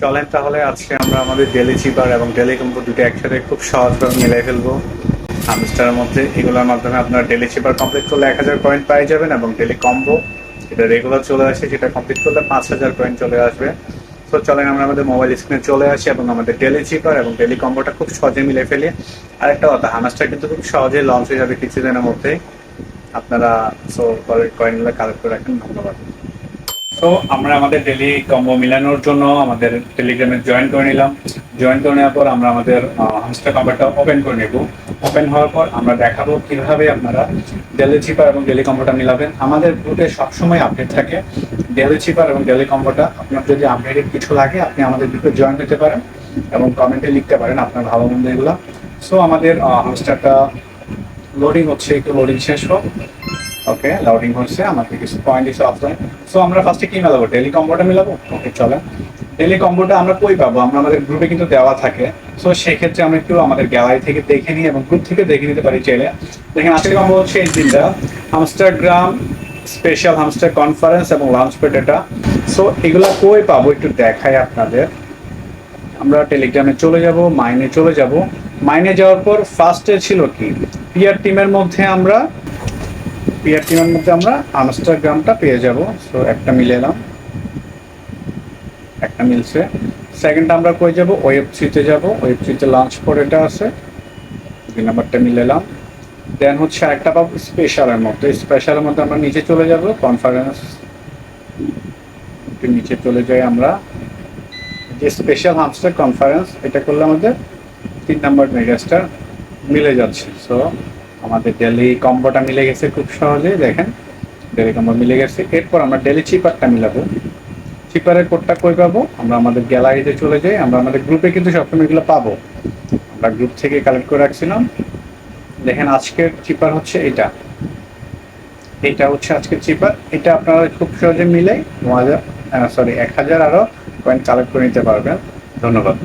চলেন তাহলে আজকে আমরা আমাদের ডেলি চিপার এবং ডেলি কম্বো দুটো একসাথে খুব সহজভাবে মিলাই ফেলবো হামস্টারের মধ্যে। এগুলোর মাধ্যমে আপনার ডেলি চিপার কমপ্লিট করলে 1,000 পয়েন্ট পাই যাবেন এবং ডেলি কম্বো যেটা রেগুলার চলে আসে সেটা কমপ্লিট করলে 5,000 পয়েন্ট চলে আসবে। তো চলেন আমরা আমাদের মোবাইল স্ক্রিনে চলে আসি এবং আমাদের ডেলি চিপার এবং ডেলি কম্বোটা খুব সহজে মিলে ফেলি। আরেকটা কথা, হামস্টার কিন্তু খুব সহজেই লঞ্চ হয়ে যাবে কিছুদিনের মধ্যেই। আপনারা সো কয়েনগুলো কালেক্ট করে রাখেন। ধন্যবাদ। তো আমরা আমাদের ডেলি কম্বো মিলানোর জন্য আমাদের টেলিগ্রামে জয়েন করে নিলাম। জয়েন করে নেওয়ার পর আমরা আমাদের হামস্টার কম্বোটা ওপেন করে নেব। ওপেন হওয়ার পর আমরা দেখাবো কিভাবে আপনারা ডেলি চিপার এবং ডেলি কম্বোটা মিলাবেন। আমাদের গ্রুপে সবসময় আপডেট থাকে ডেলি চিপার এবং ডেলি কম্বোটা। আপনার যদি আপডেটেড কিছু লাগে আপনি আমাদের গ্রুপে জয়েন করতে পারেন এবং কমেন্টে লিখতে পারেন আপনার ভালো মন্দ এগুলো। সো আমাদের হামস্টারটা লোডিং হচ্ছে, একটু লোডিং শেষ হোক। ওকে, লোডিং হচ্ছে, আমাদের কিছু পয়েন্ট আছে অফলাইন। সো আমরা ফার্স্টে কি মেলাবো? ডেলি কম্বোটা মেলাবো। ওকে চলে। ডেলি কম্বোটা আমরা কই পাবো? আমরা আমাদের গ্রুপে কিন্তু দেওয়া থাকে। সো সেক্ষেত্রে আমরা একটু আমাদের গ্যালারি থেকে দেখে নিই এবং গ্রুপ থেকে দেখে নিতে পারি চাইলে। দেখেন আজকের কম্বো হচ্ছে এই তিনটা: আমস্টারগ্রাম, স্পেশাল হামস্টার কনফারেন্স এবং লঞ্চ প্যাড এটা। সো এগুলা কই পাবো একটু দেখাই আপনাদের। আমরা টেলিগ্রামে চলে যাব, মাইনে চলে যাব। মাইনে যাওয়ার পর ফার্স্টে ছিল কি, পিআর টিমের মধ্যে আমরা আমস্টারগ্রামটা পেয়ে যাব। সো একটা মিলে এলাম, একটা মিলছে। সেকেন্ড আমরা কই যাব? ওয়েব থ্রিতে যাব। ওয়েব থ্রিতে লঞ্চ পর এটা আছে, 2 নাম্বারটা মিলে এলাম। দেন হচ্ছে একটা পাবো স্পেশালের মধ্যে। স্পেশালের মধ্যে আমরা নিচে চলে যাব, কনফারেন্স একটু নিচে চলে যাই আমরা। যে স্পেশাল হামস্টার কনফারেন্স এটা করলে আমাদের 3 নাম্বার মেগাস্টার মিলে যাচ্ছে। সো আমাদের ডেলি কম্বোটা মিলে গেছে খুব সহজেই। দেখেন ডেলি কম্বো মিলে গেছে। এরপর আমরা ডেলি চিপারটা মিলাবো। চিপারের কোডটা কই পাবো? আমরা আমাদের গ্যালারিতে চলে যাই। আমরা আমাদের গ্রুপে কিন্তু সবসময় এগুলো পাবো, আমরা গ্রুপ থেকে কালেক্ট করে রাখছিলাম। দেখেন আজকের চিপার হচ্ছে এটা, এটা হচ্ছে আজকের চিপার। এটা আপনারা খুব সহজে মিলে 1,000 আরো কয়েন কালেক্ট করে নিতে পারবেন। ধন্যবাদ।